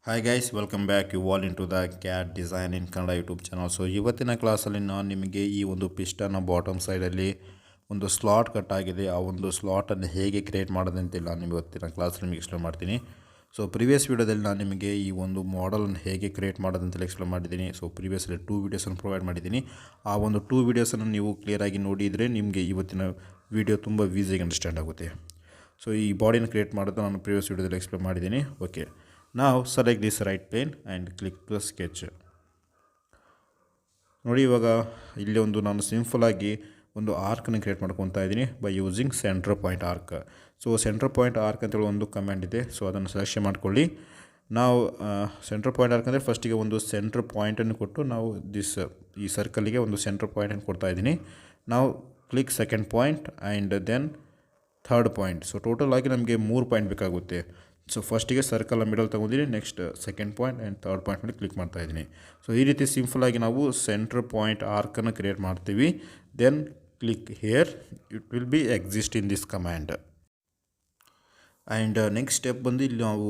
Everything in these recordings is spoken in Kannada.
Hi guys, welcome back you all into the CAD design in Kannada YouTube channel. So ಇವತ್ತಿನ ಕ್ಲಾಸಲ್ಲಿ ನಾನು ನಿಮಗೆ ಈ ಒಂದು ಪಿಸ್ಟನ್ನ ಬಾಟಮ್ ಸೈಡಲ್ಲಿ ಒಂದು ಸ್ಲಾಟ್ ಕಟ್ ಆಗಿದೆ. ಆ ಒಂದು ಸ್ಲಾಟನ್ನು ಹೇಗೆ ಕ್ರಿಯೇಟ್ ಮಾಡೋದಂತೆಲ್ಲ ನಾನು ಇವತ್ತಿನ ಕ್ಲಾಸಲ್ಲಿ ನಿಮಗೆ ಎಕ್ಸ್ಪ್ಲೇನ್ ಮಾಡ್ತೀನಿ. ಸೊ ಪ್ರೀವಿಯಸ್ ವೀಡಿಯೋದಲ್ಲಿ ನಾನು ನಿಮಗೆ ಈ ಒಂದು ಮಾಡಲನ್ನು ಹೇಗೆ ಕ್ರಿಯೇಟ್ ಮಾಡೋದಂತೆಲ್ಲ ಎಕ್ಸ್ಪ್ಲೇನ್ ಮಾಡಿದ್ದೀನಿ. ಸೊ ಪ್ರೀವಿಯಸ್ಲಿ 2 ವೀಡಿಯೋಸನ್ನು ಪ್ರೊವೈಡ್ ಮಾಡಿದ್ದೀನಿ. ಆ ಒಂದು 2 ವೀಡಿಯೋಸನ್ನು ನೀವು ಕ್ಲಿಯರಾಗಿ ನೋಡಿದರೆ ನಿಮಗೆ ಇವತ್ತಿನ ವೀಡಿಯೋ ತುಂಬ ಈಸಿಯಾಗಿ ಅಂಡರ್ಸ್ಟ್ಯಾಂಡ್ ಆಗುತ್ತೆ. ಸೊ ಈ ಬಾಡಿನ ಕ್ರಿಯೇಟ್ ಮಾಡೋದು ನಾನು ಪ್ರೀವಿಯಸ್ ವೀಡಿಯೋದಲ್ಲಿ ಎಕ್ಸ್ಪ್ಲೇನ್ ಮಾಡಿದ್ದೀನಿ. Okay, now select this right plane and click to sketch. ನೋಡಿ ಇವಾಗ ಇಲ್ಲಿ ಒಂದು ನಾನು ಸಿಂಪಲ್ ಆಗಿ ಒಂದು ಆರ್ಕನ್ನು ಕ್ರಿಯೇಟ್ ಮಾಡ್ಕೊತಾ ಇದ್ದೀನಿ by using centre point arc. So centre point arc ಅಂತೇಳಿ ಒಂದು ಕಮಾಂಡ್ ಇದೆ. ಸೊ ಅದನ್ನು ಸೆಲೆಕ್ಷನ್ ಮಾಡ್ಕೊಳ್ಳಿ. ನಾವು ಸೆಂಟರ್ ಪಾಯಿಂಟ್ ಆರ್ಕ್ ಅಂದರೆ ಫಸ್ಟಿಗೆ ಒಂದು ಸೆಂಟರ್ ಪಾಯಿಂಟನ್ನು ಕೊಟ್ಟು ನಾವು ಈ ಸರ್ಕಲ್ಗೆ ಒಂದು ಸೆಂಟರ್ ಪಾಯಿಂಟನ್ನು ಕೊಡ್ತಾ ಇದ್ದೀನಿ. ನಾವು click second point and then third point. So total ಆಗಿ ನಮಗೆ 3 ಪಾಯಿಂಟ್ ಬೇಕಾಗುತ್ತೆ. ಸೊ ಫಸ್ಟಿಗೆ ಸರ್ಕಲ್ ಮಿಡಲ್ ತೊಗೊಂಡಿನಿ, next second point and third point ಮೇಲೆ ಕ್ಲಿಕ್ ಮಾಡ್ತಾ ಇದ್ದೀನಿ. ಸೊ ಈ ರೀತಿ ಸಿಂಪಲಾಗಿ ನಾವು ಸೆಂಟ್ರ್ ಪಾಯಿಂಟ್ ಆರ್ಕನ್ನು ಕ್ರಿಯೇಟ್ ಮಾಡ್ತೀವಿ. Then click here, it will be exist in this command. And next step ಬಂದು ಇಲ್ಲಿ ನಾವು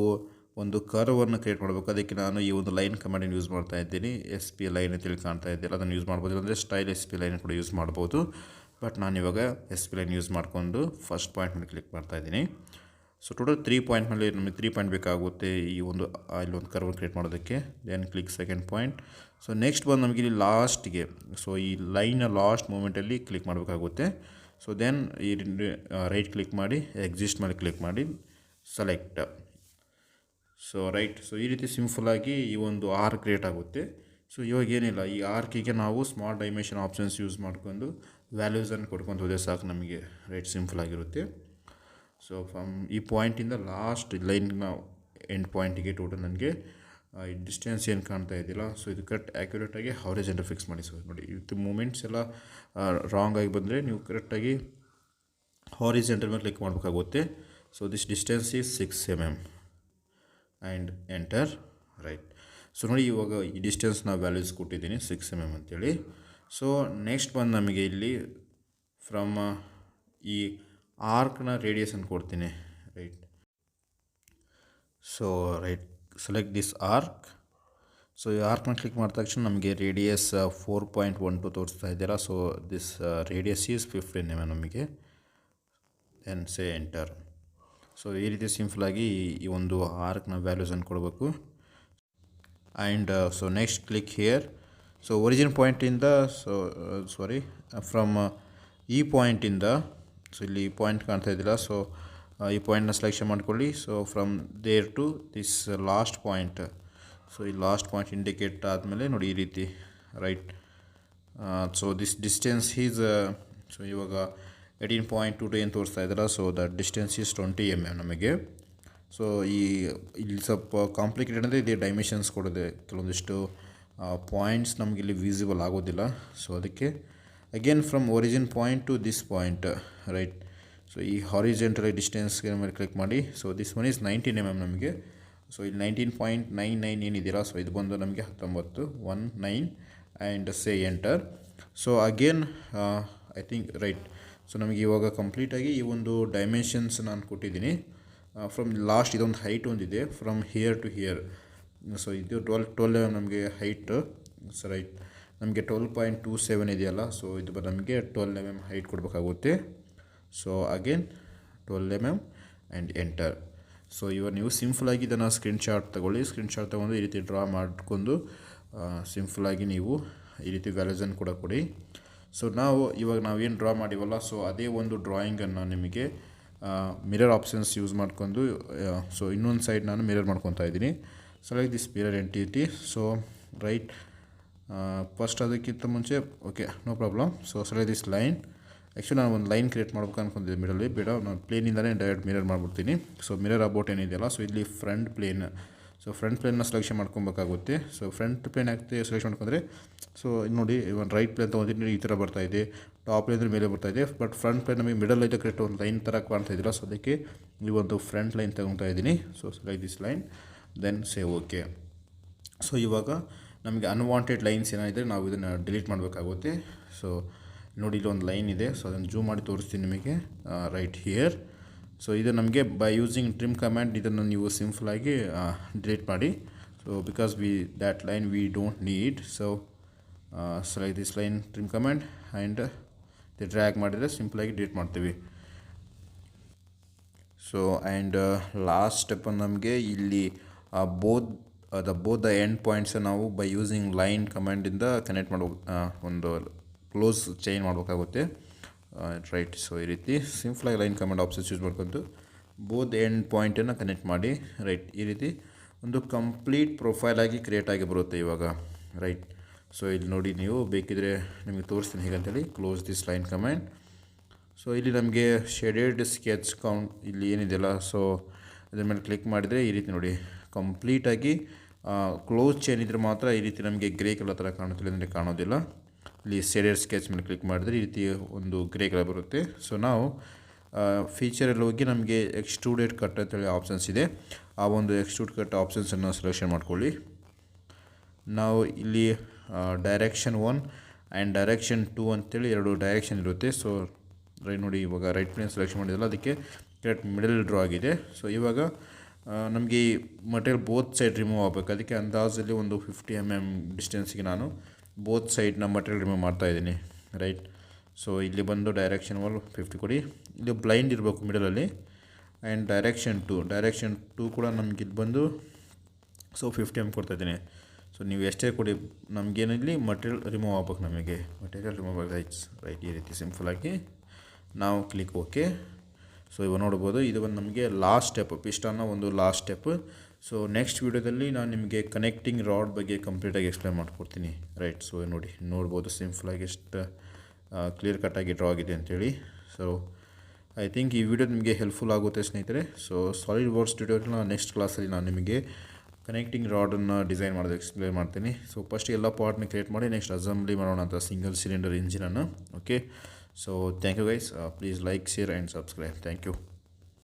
ಒಂದು ಕರ್ವನ್ನು ಕ್ರಿಯೇಟ್ ಮಾಡಬೇಕು. ಅದಕ್ಕೆ ನಾನು ಈ ಒಂದು ಲೈನ್ ಕಮಾಂಡನ್ನು ಯೂಸ್ ಮಾಡ್ತಾ ಇದ್ದೀನಿ. SP ಲೈನ್ ಅಂತೇಳಿ ಕಾಣ್ತಾ ಇದ್ದೀರ, ಅದನ್ನು ಯೂಸ್ ಮಾಡ್ಬೋದು. ಇಲ್ಲಾಂದರೆ ಸ್ಟೈಲ್ SP ಲೈನ್ ಕೂಡ ಯೂಸ್ ಮಾಡ್ಬೋದು. ಬಟ್ ನಾನಿವಾಗ SP ಲೈನ್ ಯೂಸ್ ಮಾಡಿಕೊಂಡು ಫಸ್ಟ್ ಪಾಯಿಂಟ್ ಮೇಲೆ ಕ್ಲಿಕ್ ಮಾಡ್ತಾ ಇದ್ದೀನಿ. ಸೊ ಟೋಟಲ್ 3 ಪಾಯಿಂಟ್ ಮೇಲೆ ನಮಗೆ 3 ಪಾಯಿಂಟ್ ಬೇಕಾಗುತ್ತೆ ಈ ಒಂದು ಇಲ್ಲೊಂದು ಕರ್ವ್ ಕ್ರಿಯೇಟ್ ಮಾಡೋದಕ್ಕೆ. Then click second point. So next ಬಂದು ನಮಗೆ ಇಲ್ಲಿ ಲಾಸ್ಟ್ಗೆ, ಸೊ ಈ ಲೈನ ಲಾಸ್ಟ್ ಮೂಮೆಂಟಲ್ಲಿ ಕ್ಲಿಕ್ ಮಾಡಬೇಕಾಗುತ್ತೆ. ಸೊ ದೆನ್ ಈ ರೈಟ್ ಕ್ಲಿಕ್ ಮಾಡಿ ಎಕ್ಸಿಸ್ಟ್ ಮೇಲೆ ಕ್ಲಿಕ್ ಮಾಡಿ ಸೆಲೆಕ್ಟ್. So right. ಸೊ ಈ ರೀತಿ ಸಿಂಪಲಾಗಿ ಈ ಒಂದು ಆರ್ಕ್ ಕ್ರಿಯೇಟ್ ಆಗುತ್ತೆ. ಸೊ ಇವಾಗ ಏನಿಲ್ಲ, ಈ ಆರ್ಕಿಗೆ ನಾವು ಸ್ಮಾಲ್ ಡೈಮೆನ್ಷನ್ ಆಪ್ಷನ್ಸ್ ಯೂಸ್ ಮಾಡ್ಕೊಂಡು ವ್ಯಾಲ್ಯೂಸನ್ನು ಕೊಡ್ಕೊಂಡು ಹೋದರೆ ಸಾಕು ನಮಗೆ. ರೈಟ್, ಸಿಂಪಲ್ ಆಗಿರುತ್ತೆ. ಸೊ ಫ್ರಮ್ ಈ ಪಾಯಿಂಟಿಂದ ಲಾಸ್ಟ್ ಲೈನ್ನ ಎಂಡ್ ಪಾಯಿಂಟಿಗೆ ಟೋಟಲ್ ನನಗೆ ಈ ಡಿಸ್ಟೆನ್ಸ್ ಏನು ಕಾಣ್ತಾ ಇದೆಯಲ್ಲ, ಸೊ ಇದು ಕರೆಕ್ಟ್ ಆ್ಯಕ್ಯುರೇಟಾಗಿ ಹಾರಿಜಾಂಟಲ್ ಫಿಕ್ಸ್ ಮಾಡಿ. ಸೊ ನೋಡಿ, ಇದು ಮೂಮೆಂಟ್ಸ್ ಎಲ್ಲ ರಾಂಗ್ ಆಗಿ ಬಂದರೆ ನೀವು ಕರೆಕ್ಟಾಗಿ ಹಾರಿಜಾಂಟಲ್ ಮೇಲೆ ಕ್ಲಿಕ್ ಮಾಡಬೇಕಾಗುತ್ತೆ. So this distance is 6 mm and enter. Right. So ನೋಡಿ, ಇವಾಗ ಈ ಡಿಸ್ಟೆನ್ಸ್ ನಾವು ವ್ಯಾಲ್ಯೂಸ್ ಕೊಟ್ಟಿದ್ದೀನಿ 6 mm ಅಂತೇಳಿ. ಸೊ ನೆಕ್ಸ್ಟ್ ಬಂದು ನಮಗೆ ಇಲ್ಲಿ ಫ್ರಮ್ ಈ ಆರ್ಕ್ನ ರೇಡಿಯಸನ್ನು ಕೊಡ್ತೀನಿ. Right. So right, select this arc. So ಈ ಆರ್ಕ್ನ ಕ್ಲಿಕ್ ಮಾಡಿದ ತಕ್ಷಣ ನಮಗೆ ರೇಡಿಯಸ್ 4.12 ತೋರಿಸ್ತಾ ಇದ್ದೀರಾ. So this radius is 15 mm ನಮಗೆ. Then say enter. ಸೊ ಈ ರೀತಿ ಸಿಂಪಲಾಗಿ ಈ ಒಂದು ಆರ್ಕ್ನ ವ್ಯಾಲ್ಯೂಸನ್ನು ಕೊಡಬೇಕು. And so next click here. So origin ಪಾಯಿಂಟಿಂದ ಫ್ರಮ್ ಈ ಪಾಯಿಂಟಿಂದ, ಸೊ ಇಲ್ಲಿ ಪಾಯಿಂಟ್ ಕಾಣ್ತಾ ಇದ್ದಿಲ್ಲ, ಸೊ ಈ ಪಾಯಿಂಟ್ನ ಸೆಲೆಕ್ಷನ್ ಮಾಡ್ಕೊಳ್ಳಿ. So from there to this last point. So ಈ ಲಾಸ್ಟ್ ಪಾಯಿಂಟ್ ಇಂಡಿಕೇಟ್ ಆದಮೇಲೆ ನೋಡಿ ಈ ರೀತಿ. Right. So this distance is, so ಇವಾಗ 18.22 ಏನು ತೋರಿಸ್ತಾ ಇದ್ದೀರಾ. So the distance is 20 mm ನಮಗೆ. ಸೊ ಇಲ್ಲಿ ಸ್ವಲ್ಪ ಕಾಂಪ್ಲಿಕೇಟೆಡ್ ಅಂದರೆ ಇದೆ, ಡೈಮೆನ್ಷನ್ಸ್ ಕೊಡೋದೆ. ಕೆಲವೊಂದಿಷ್ಟು ಪಾಯಿಂಟ್ಸ್ ನಮಗೆ ಇಲ್ಲಿ ವಿಸಿಬಲ್ ಆಗೋದಿಲ್ಲ. ಸೊ ಅದಕ್ಕೆ again from origin point to this point. Right. So ಈ ಹಾರಿಜೆಂಟಲ್ ಡಿಸ್ಟೆನ್ಸ್ಗೆ ಮೇಲೆ ಕ್ಲಿಕ್ ಮಾಡಿ. So this one is 19 mm ನಮಗೆ. ಸೊ ಇಲ್ಲಿ 19.99 ಏನಿದ್ದೀರಾ, ಸೊ ಇದು ಬಂದು ನಮಗೆ 19 and say enter. So again I think right. So ನಮಗೆ ಇವಾಗ ಕಂಪ್ಲೀಟಾಗಿ ಈ ಒಂದು ಡೈಮೆನ್ಷನ್ಸ್ ನಾನು ಕೊಟ್ಟಿದ್ದೀನಿ. ಫ್ರಮ್ ಲಾಸ್ಟ್ ಇದೊಂದು ಹೈಟ್ ಒಂದಿದೆ from here to here. So ಇದು 12 mm ನಮಗೆ ಹೈಟ್. ಸೊ ರೈಟ್, ನಮಗೆ 12.27 ಇದೆಯಲ್ಲ, ಸೊ ಇದು ನಮಗೆ 12 mm ಹೈಟ್ ಕೊಡಬೇಕಾಗುತ್ತೆ. So again 12 mm and enter. So ಇವಾಗ ನೀವು ಸಿಂಪಲಾಗಿ ಇದನ್ನು ಸ್ಕ್ರೀನ್ಶಾಟ್ ತೊಗೊಳ್ಳಿ. ಸ್ಕ್ರೀನ್ಶಾಟ್ ತೊಗೊಂಡು ಈ ರೀತಿ ಡ್ರಾ ಮಾಡಿಕೊಂಡು ಸಿಂಪಲಾಗಿ ನೀವು ಈ ರೀತಿ ವ್ಯಾಲ್ಯೂಸನ್ನು ಕೂಡ ಕೊಡಿ. ಸೊ ಇವಾಗ ನಾವೇನು ಡ್ರಾ ಮಾಡಿವಲ್ಲ, ಸೊ ಅದೇ ಒಂದು ಡ್ರಾಯಿಂಗನ್ನು ನಿಮಗೆ ಮಿರರ್ ಆಪ್ಷನ್ಸ್ ಯೂಸ್ ಮಾಡ್ಕೊಂಡು, ಸೊ ಇನ್ನೊಂದು ಸೈಡ್ ನಾನು ಮಿರರ್ ಮಾಡ್ಕೊತಾ ಇದ್ದೀನಿ. Select this mirror entity. So right, first ಅದಕ್ಕಿಂತ ಮುಂಚೆ okay, no problem. So select this line. Actually ನಾನು ಒಂದು ಲೈನ್ ಕ್ರಿಯೇಟ್ ಮಾಡ್ಬೇಕು ಅನ್ಕೊಂಡಿದ್ದೆ ಮಿಡಲ್ಲಿ, ಬೇಡ, ನಾನು ಪ್ಲೇನಿಂದಲೇ ಡೈರೆಕ್ಟ್ ಮಿರರ್ ಮಾಡ್ಬಿಡ್ತೀನಿ. ಸೊ ಮಿರರ್ ಅಬೌಟ್ ಏನಿದೆಯಲ್ಲ, ಸೊ ಇಲ್ಲಿ ಫ್ರಂಟ್ ಪ್ಲೇನ್. ಸೊ ಫ್ರಂಟ್ ಪ್ಲೇನ್ನ ಸೆಲೆಕ್ಷನ್ ಮಾಡ್ಕೊಬೇಕಾಗುತ್ತೆ. ಸೊ ಫ್ರಂಟ್ ಪ್ಲೇನ್ ಆಗ್ತದೆ ಸೆಲೆಕ್ಷನ್ ಮಾಡ್ಕೊಂಡ್ರೆ, ಸೊ ನೋಡಿ ಇವನ್ ರೈಟ್ ಪ್ಲೇನ್ ತೊಗೊಂಡಿದ್ದೀನಿ, ಈ ಥರ ಬರ್ತಾಯಿದೆ. ಟಾಪ್ ಪ್ಲೇನ್ ಮೇಲೆ ಬರ್ತಾಯಿದೆ. ಬಟ್ ಫ್ರಂಟ್ ಪ್ಲೇನ್ ನಮಗೆ ಮಿಡಲ್ ಐತೆ ಕರೆಕ್ಟ್ ಒಂದು ಲೈನ್ ಥರ ಕಾಣ್ತಾ ಇದ್ದಿಲ್ಲ. ಸೊ ಅದಕ್ಕೆ ಈ ಒಂದು ಫ್ರಂಟ್ ಲೈನ್ ತೊಗೊತಾ ಇದ್ದೀನಿ. So select this line, then say okay. So ಇವಾಗ ನಮಗೆ ಅನ್ವಾಂಟೆಡ್ ಲೈನ್ಸ್ ಏನಾದರೆ ನಾವು ಇದನ್ನು ಡಿಲೀಟ್ ಮಾಡಬೇಕಾಗುತ್ತೆ. ಸೊ ನೋಡಿ ಇಲ್ಲಿ ಒಂದು ಲೈನ್ ಇದೆ. ಸೊ ಅದನ್ನು ಜೂಮ್ ಮಾಡಿ ತೋರಿಸ್ತೀನಿ ನಿಮಗೆ. Right here. ಸೊ ಇದು ನಮಗೆ ಬೈ ಯೂಸಿಂಗ್ ಟ್ರಿಮ್ ಕಮ್ಯಾಂಡ್ ಇದನ್ನು ನೀವು ಸಿಂಪಲಾಗಿ ಡಿಲೀಟ್ ಮಾಡಿ. So because that line we don't need, so select this line, trim command, and drag ಮಾಡಿದರೆ ಸಿಂಪಲಾಗಿ ಡಿಲೀಟ್ ಮಾಡ್ತೀವಿ. ಸೊ ಆ್ಯಂಡ್ ಲಾಸ್ಟ್ ಸ್ಟೆಪ್ ನಮಗೆ ಇಲ್ಲಿ ಬೋತ್ ದ ಎಂಡ್ ಪಾಯಿಂಟ್ಸ್ ನಾವು ಬೈ ಯೂಸಿಂಗ್ ಲೈನ್ ಕಮಾಂಡಿಂದ ಕನೆಕ್ಟ್ ಮಾಡ್ಬೇಕು, ಒಂದು ಕ್ಲೋಸ್ ಚೈನ್ ಮಾಡಬೇಕಾಗುತ್ತೆ. ರೈಟ್, ಸೊ ಈ ರೀತಿ ಸಿಂಪಲಾಗಿ ಲೈನ್ ಕಮಾಂಡ್ ಆಪ್ಷನ್ಸ್ ಯೂಸ್ ಮಾಡ್ಕೊಂಡು ಬೋತ್ ಎಂಡ್ ಪಾಯಿಂಟನ್ನು ಕನೆಕ್ಟ್ ಮಾಡಿ. ರೈಟ್, ಈ ರೀತಿ ಒಂದು ಕಂಪ್ಲೀಟ್ ಪ್ರೊಫೈಲ್ ಆಗಿ ಕ್ರಿಯೇಟ್ ಆಗಿ ಬರುತ್ತೆ ಇವಾಗ. ರೈಟ್, ಸೊ ಇಲ್ಲಿ ನೋಡಿ, ನೀವು ಬೇಕಿದ್ರೆ ನಿಮಗೆ ತೋರಿಸ್ತೀನಿ ಹೇಗಂತೇಳಿ. Close this line command. So ಇಲ್ಲಿ ನಮಗೆ ಶೇಡೆಡ್ ಸ್ಕೆಚ್ ಕೌಂಟ್ ಇಲ್ಲಿ ಏನಿದೆಯಲ್ಲ, ಸೊ ಅದ್ರ ಮೇಲೆ ಕ್ಲಿಕ್ ಮಾಡಿದರೆ ಈ ರೀತಿ ನೋಡಿ ಕಂಪ್ಲೀಟಾಗಿ ಕ್ಲೋಸ್ ಚೈನ್ ಇದ್ರೆ ಮಾತ್ರ ಈ ರೀತಿ ನಮಗೆ ಗ್ರೇ ಕಲರ್ ಥರ ಕಾಣುತ್ತಿಲ್ಲ, ಅಂದರೆ ಕಾಣೋದಿಲ್ಲ. ಇಲ್ಲಿ ಶೇಡೆಡ್ ಸ್ಕೆಚ್ ಮೇಲೆ ಕ್ಲಿಕ್ ಮಾಡಿದ್ರೆ ಈ ರೀತಿ ಒಂದು ಗ್ರೇ ಕಲರ್ ಬರುತ್ತೆ. ಸೊ ನಾವು ಫೀಚರಲ್ಲಿ ಹೋಗಿ ನಮಗೆ ಎಕ್ಸ್ಟ್ರೂಡೆಡ್ ಕಟ್ ಅಂತೇಳಿ ಆಪ್ಷನ್ಸ್ ಇದೆ. ಆ ಒಂದು ಎಕ್ಸ್ಟ್ರೂಡ್ ಕಟ್ ಆಪ್ಷನ್ಸನ್ನು ಸೆಲೆಕ್ಷನ್ ಮಾಡ್ಕೊಳ್ಳಿ. ನಾವು ಇಲ್ಲಿ ಡೈರೆಕ್ಷನ್ 1 ಆ್ಯಂಡ್ ಡೈರೆಕ್ಷನ್ 2 ಅಂತೇಳಿ 2 ಡೈರೆಕ್ಷನ್ ಇರುತ್ತೆ. ಸೊ ರೈಟ್ ನೋಡಿ, ಇವಾಗ ರೈಟ್ ಪ್ಲೇನ್ ಸೆಲೆಕ್ಷನ್ ಮಾಡಿದಲ್ಲ, ಅದಕ್ಕೆ ಕರೆಕ್ಟ್ ಮಿಡಲ್ ಡ್ರಾ ಆಗಿದೆ. ಸೊ ಇವಾಗ ನಮಗೆ ಈ ಮಟೀರಿಯಲ್ ಬೋತ್ ಸೈಡ್ ರಿಮೂವ್ ಆಗಬೇಕು. ಅದಕ್ಕೆ ಅಂದಾಜಲ್ಲಿ ಒಂದು 50 mm ಡಿಸ್ಟೆನ್ಸ್ಗೆ ನಾನು ಬೋತ್ ಸೈಡ್ನ ಮಟೀರಿಯಲ್ ರಿಮೂವ್ ಮಾಡ್ತಾಯಿದ್ದೀನಿ. ರೈಟ್, ಸೊ ಇಲ್ಲಿ ಬಂದು ಡೈರೆಕ್ಷನ್ 1 50 ಕೊಡಿ. ಇಲ್ಲಿ ಬ್ಲೈಂಡ್ ಇರಬೇಕು ಮಿಡಲಲ್ಲಿ. ಆ್ಯಂಡ್ ಡೈರೆಕ್ಷನ್ 2 ಕೂಡ ನಮ್ಗೆ ಇಲ್ಲಿ ಬಂದು ಸೊ 50 mm ಕೊಡ್ತಾಯಿದ್ದೀನಿ. ಸೊ ನೀವು ಎಷ್ಟೇ ಕೊಡಿ, ನಮಗೇನಿಲ್ಲಿ ಮಟೀರಿಯಲ್ ರಿಮೂವ್ ಆಗ್ಬೇಕು, ನಮಗೆ ಮಟೀರಿಯಲ್ ರಿಮೂವ್ ಆಗಿದೆ. ರೈಟ್, ಈ ರೀತಿ ಸಿಂಪಲಾಗಿ ನಾವು ಕ್ಲಿಕ್ ಓಕೆ. ಸೊ ಇವಾಗ ನೋಡ್ಬೋದು, ಇದು ಒಂದು ನಮಗೆ ಲಾಸ್ಟ್ ಸ್ಟೆಪ್, ಪಿಸ್ಟನ್ನ ಒಂದು ಲಾಸ್ಟ್ ಸ್ಟೆಪ್. ಸೊ ನೆಕ್ಸ್ಟ್ ವೀಡಿಯೋದಲ್ಲಿ ನಾನು ನಿಮಗೆ ಕನೆಕ್ಟಿಂಗ್ ರಾಡ್ ಬಗ್ಗೆ ಕಂಪ್ಲೀಟಾಗಿ ಎಕ್ಸ್ಪ್ಲೇನ್ ಮಾಡ್ಕೊಡ್ತೀನಿ. ರೈಟ್, ಸೊ ನೋಡ್ಬೋದು ಸಿಂಪಲಾಗಿ ಎಷ್ಟು ಕ್ಲಿಯರ್ ಕಟ್ಟಾಗಿ ಡ್ರಾ ಆಗಿದೆ ಅಂತೇಳಿ. ಸೊ ಐ ಥಿಂಕ್ ಈ ವಿಡಿಯೋ ನಿಮಗೆ ಹೆಲ್ಪ್ಫುಲ್ ಆಗುತ್ತೆ ಸ್ನೇಹಿತರೆ. ಸೊ ಸಾಲಿಡ್ವರ್ಕ್ಸ್ ಟ್ಯುಟೋರಿಯಲ್ನ ನೆಕ್ಸ್ಟ್ ಕ್ಲಾಸಲ್ಲಿ ನಾನು ನಿಮಗೆ ಕನೆಕ್ಟಿಂಗ್ ರಾಡನ್ನು ಡಿಸೈನ್ ಮಾಡೋದು ಎಕ್ಸ್ಪ್ಲೇನ್ ಮಾಡ್ತೀನಿ. ಸೊ ಫಸ್ಟ್ ಎಲ್ಲ ಪಾರ್ಟ್ನ ಕ್ರಿಯೇಟ್ ಮಾಡಿ ನೆಕ್ಸ್ಟ್ ಅಸೆಂಬ್ಲಿ ಮಾಡೋಣ ಅಂತ ಸಿಂಗಲ್ ಸಿಲಿಂಡರ್ ಇಂಜಿನನ್ನು. Okay, so thank you guys. Please like, share and subscribe. Thank you.